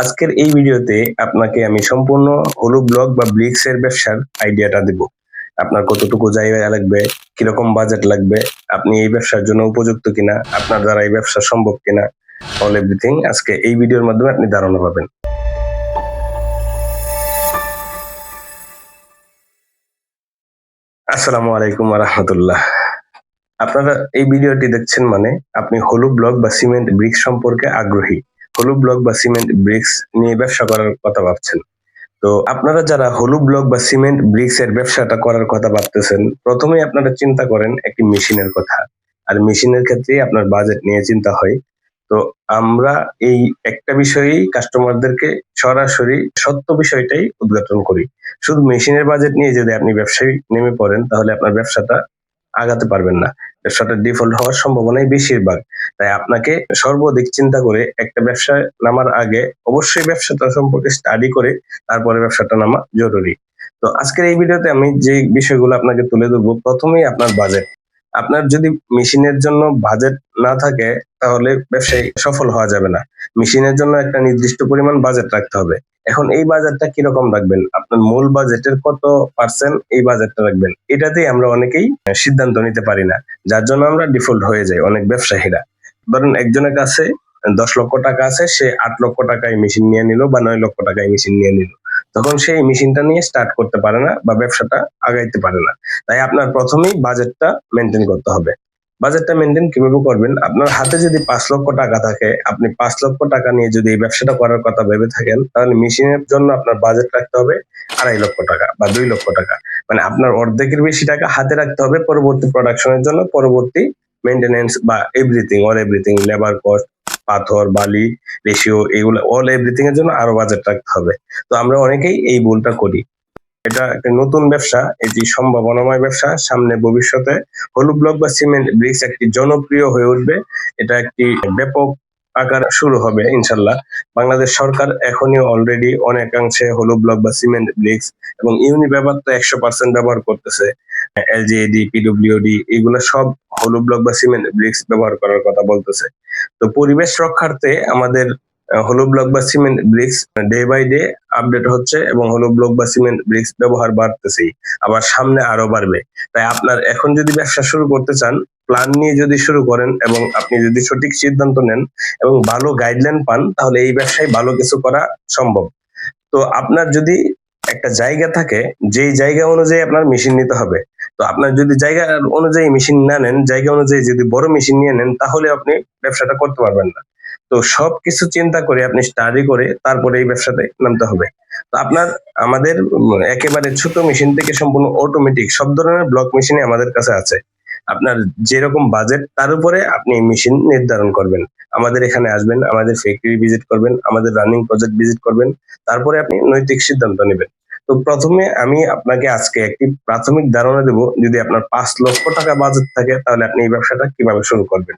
আজকের এই ভিডিওতে আপনাকে আমি সম্পূর্ণ হলু ব্লক বা ব্রিক্স এর ব্যবসার আইডিয়াটা দেব। আপনার কতটুকু জায়গা লাগবে, কিরকম বাজেট লাগবে, আপনি এই ব্যবসার জন্য উপযুক্ত কিনা, আপনার দ্বারা এই ব্যবসা সম্ভব কিনা, অল এভরিথিং আজকে এই ভিডিওর মাধ্যমে আপনি ধারণা পাবেন। আসসালামু আলাইকুম ওয়া রাহমাতুল্লাহ। আপনারা এই ভিডিওটি দেখছেন মানে আপনি হলু ব্লক বা সিমেন্ট ব্রিক্স সম্পর্কে আগ্রহী। হলু ব্লক বা সিমেন্ট ব্রিক্স নিয়ে ব্যবসা করার কথা ভাবছেন। তো আপনারা যারা হলু ব্লক বা সিমেন্ট ব্রিক্স এর ব্যবসাটা করার কথা ভাবতেছেন, প্রথমেই আপনারা চিন্তা করেন একটি মেশিনের কথা। আর মেশিনের ক্ষেত্রেই আপনার বাজেট নিয়ে চিন্তা হয়। তো আমরা এই একটা বিষয়েই কাস্টমারদেরকে সরাসরি সত্য বিষয়টাই উদ্ঘাটন করি। শুধু মেশিনের বাজেট নিয়ে যদি আপনি ব্যবসায় নেমে পড়েন তাহলে আপনার ব্যবসাটা আগাতে পারবেন না। ব্যবসাটা ডিফল্ট হওয়ার সম্ভাবনাই বেশিরভাগ। তাই আপনাকে সর্বাধিক চিন্তা করে একটা ব্যবসায় নামার আগে অবশ্যই ব্যবসাটা সম্পর্কে স্টাডি করে তারপরে ব্যবসাটা নামা জরুরি। তো আজকের এই ভিডিওতে আমি যে বিষয়গুলো আপনাকে তুলে ধরবো, প্রথমেই আপনার বাজেট। আপনার যদি মেশিনের জন্য বাজেট না থাকে তাহলে ব্যবসায় সফল হওয়া যাবে না। মেশিনের জন্য একটা নির্দিষ্ট পরিমাণ বাজেট রাখতে হবে। এখন এই বাজেটটা কিরকম রাখবেন? আপনার মূল বাজেটের কত পার্সেন্ট এই বাজেটটা রাখবেন? এটাতেই আমরা অনেকেই সিদ্ধান্ত নিতে পারি না। যার জন্য আমরা ডিফল্ট হয়ে যাই অনেক ব্যবসায়ীরা। ধরেন একজনের কাছে ১০ লক্ষ টাকা আছে, সে ৮ লক্ষ টাকায় মেশিন নিয়ে নিল বা ৯ লক্ষ টাকায় মেশিন নিয়ে নিল। তখন সে এই মেশিনটা নিয়ে স্টার্ট করতে পারে না বা ব্যবসাটা আগাইতে পারে না। তাই আপনার প্রথমেই বাজেটটা মেইনটেইন করতে হবে। বাজেটটা মেইনটেইন কিভাবে করবেন? আপনার হাতে যদি ৫ লক্ষ টাকা থাকে, আপনি ৫ লক্ষ টাকা নিয়ে যদি এই ব্যবসাটা করার কথা ভেবে থাকেন, তাহলে মেশিনের জন্য আপনার বাজেট রাখতে হবে ২.৫ লক্ষ টাকা বা ২ লক্ষ টাকা। মানে আপনার অর্ধেকের বেশি টাকা হাতে রাখতে হবে পরবর্তী প্রোডাকশনের জন্য, পরবর্তী মেইনটেন্যান্স বা everything, all everything, labour cost, পাথর, বালি, রেশিও, এগুলো অল এভরিথিং এর জন্য আরো বাজেট রাখতে হবে। তো আমরা অনেকেই এই ভুলটা করি। এটা একটা নতুন ব্যবসা, এটি সম্ভাবনাময় ব্যবসা। সামনে ভবিষ্যতে হলু ব্লক বা সিমেন্ট ব্রিক্স একটি জনপ্রিয় হয়ে উঠবে। এটা একটি ব্যাপক আকার শুরু হবে ইনশাল্লাহ। বাংলাদেশ সরকার এখনই অলরেডি অনেকাংশে হলু ব্লক বা সিমেন্ট ব্রিক্স এবং ইউনি ব্যবহার তো ১০০% ব্যবহার করতেছে। এলজিইডি, পিডব্লিউডি এগুলো সব হলু ব্লক বা সিমেন্ট ব্রিক্স ব্যবহার করার কথা বলতেছে। তো পরিবেশ রক্ষার্থে আমাদের হলো ব্লক বা cement bricks day by day update হচ্ছে এবং হলো ব্লক বা সিমেন্ট ব্রিক্স ব্যবহার বাড়তেছেই, আবার সামনে আরো বাড়বে। তাই আপনার এখন যদি ব্যবসা শুরু করতে চান, প্ল্যান নিয়ে যদি শুরু করেন এবং আপনি যদি সঠিক সিদ্ধান্ত নেন এবং ভালো গাইডলাইন পান, তাহলে এই ব্যবসায় ভালো কিছু করা সম্ভব। তো আপনার যদি একটা জায়গা থাকে, যেই জায়গা অনুযায়ী আপনার মেশিন নিতে হবে। তো আপনার যদি জায়গা অনুযায়ী মেশিন না নেন, জায়গা অনুযায়ী যদি বড় মেশিন নিয়ে নেন, তাহলে আপনি ব্যবসাটা করতে পারবেন না। তো সবকিছু চিন্তা করে আপনি স্টাডি করে তারপরে এই ব্যবসাতে নামতে হবে। তো আপনার আমাদের একেবারে ছোট মেশিন থেকে সম্পূর্ণ অটোমেটিক সব ধরনের ব্লক মেশিনই আমাদের কাছে আছে। আপনার যেরকম বাজেট তার উপরে আপনি মেশিন নির্ধারণ করবেন। আমাদের এখানে আসবেন, আমাদের ফ্যাক্টরি ভিজিট করবেন, আমাদের রানিং প্রজেক্ট ভিজিট করবেন। তারপরে আপনি নৈতিক সিদ্ধান্ত নেবেন। তো প্রথমে আমি আপনাকে আজকে একটি প্রাথমিক ধারণা দেব, যদি আপনার ৫ লক্ষ টাকা বাজেট থাকে তাহলে আপনি এই ব্যবসাটা কিভাবে শুরু করবেন।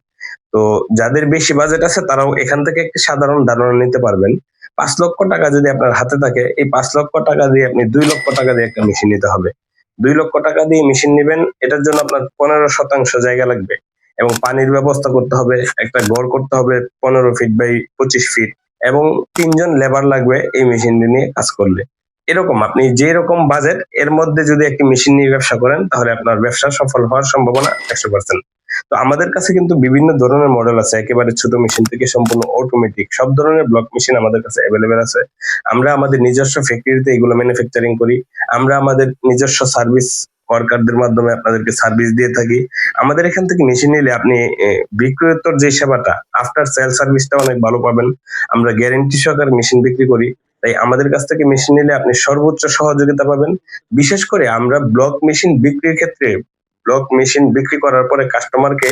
তো যাদের বেশি বাজেট আছে তারাও এখান থেকে একটি সাধারণ ধারণা নিতে পারবেন। ৫ লক্ষ টাকা যদি আপনার হাতে থাকে, এই ৫ লক্ষ টাকা দিয়ে আপনি ২ লক্ষ টাকা দিয়ে একটা মেশিন নিতে হবে। ২ লক্ষ টাকা দিয়ে মেশিন নিবেন, এটার জন্য আপনার ১৫% জায়গা লাগবে এবং পানির ব্যবস্থা করতে হবে, একটা ঘর করতে হবে ১৫ ফিট বাই ২৫ ফিট এবং ৩ জন লেবার লাগবে এই মেশিনটি নিয়ে কাজ করলে। এরকম আপনি যেরকম বাজেট এর মধ্যে যদি একটি মেশিন নিয়ে ব্যবসা করেন তাহলে আপনার ব্যবসা সফল হওয়ার সম্ভাবনা ১০০%। তো আমাদের কাছে কিন্তু বিভিন্ন ধরনের মডেল আছে, একেবারে ছোট মেশিন থেকে সম্পূর্ণ অটোমেটিক সব ধরনের ব্লক মেশিন আমাদের কাছে অ্যাভেলেবেল আছে। আমরা আমাদের নিজস্ব ফ্যাক্টরিতে এগুলো ম্যানুফ্যাকচারিং করি। আমরা আমাদের নিজস্ব সার্ভিস ওয়ার্কারদের মাধ্যমে আপনাদেরকে সার্ভিস দিয়ে থাকি। আমাদের এখান থেকে মেশিন নিলে আপনি বিক্রয়োত্তর যে সেবাটা, আফটার সেল সার্ভিসটা অনেক ভালো পাবেন। আমরা গ্যারান্টি সহকারে মেশিন বিক্রি করি। তাই আমাদের কাছ থেকে মেশিন নিলে আপনি সর্বোচ্চ সহযোগিতা পাবেন। বিশেষ করে আমরা ব্লক মেশিন বিক্রির ক্ষেত্রে ব্লক মেশিন বিক্রি করার পরে কাস্টমারকে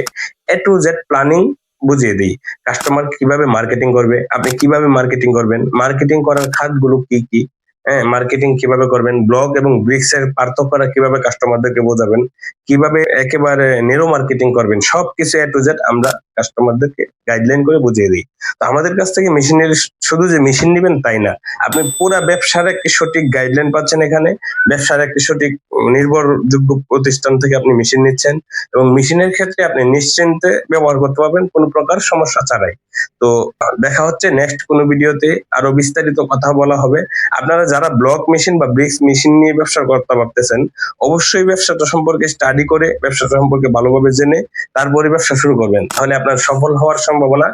এ টু জেড প্ল্যানিং বুঝিয়ে দিই। কাস্টমার কিভাবে মার্কেটিং করবে, আপনি কিভাবে মার্কেটিং করবেন, মার্কেটিং করার খাতগুলো কি কি, হ্যাঁ, মার্কেটিং কিভাবে করবেন, ব্লগ এবং ব্রিক্স এর পার্থক্যটা কিভাবে কাস্টমারদেরকে বোঝাবেন, কিভাবে একেবারে নিরো মার্কেটিং করবেন, সবকিছু এ টু জেড আমরা কাস্টমারদেরকে গাইডলাইন করে বুঝিয়ে দিই। তো আমাদের কাছ থেকে মেশিনের শুধু যে মেশিন নিবেন তাই না, আপনি পুরা ব্যবসার একটি সঠিক গাইডলাইন পাচ্ছেন এখানে। ব্যবসার একটি সঠিক নির্ভরযোগ্য প্রতিষ্ঠান থেকে আপনি মেশিন নিচ্ছেন এবং মেশিনের ক্ষেত্রে আপনি নিশ্চিন্তে ব্যবহার করতে পারবেন কোনো প্রকার সমস্যা ছাড়াই। তো দেখা হচ্ছে নেক্সট কোনো ভিডিওতে, আরো বিস্তারিত কথা বলা হবে। আপনারা যারা ব্লক মেশিন বা ব্রিক্স মেশিন নিয়ে ব্যবসা করতে ভাবতেছেন, অবশ্যই ব্যবসাটা সম্পর্কে স্টাডি করে, ব্যবসাটা সম্পর্কে ভালোভাবে জেনে তারপরে ব্যবসা শুরু করবেন। তাহলে আপনার সফল হওয়ার সম্ভাবনা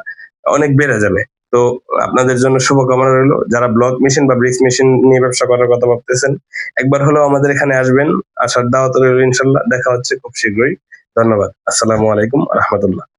অনেক বেড়ে যাবে। তো আপনাদের জন্য শুভকামনা রইলো। যারা ব্লক মেশিন বা ব্রিক্স মেশিন নিয়ে ব্যবসা করার কথা ভাবতেছেন, একবার হলেও আমাদের এখানে আসবেন। আসার দাওয়াত রইলো ইনশাআল্লাহ। দেখা হচ্ছে খুব শীঘ্রই। ধন্যবাদ। আসসালামু আলাইকুম ওয়া রাহমাতুল্লাহ।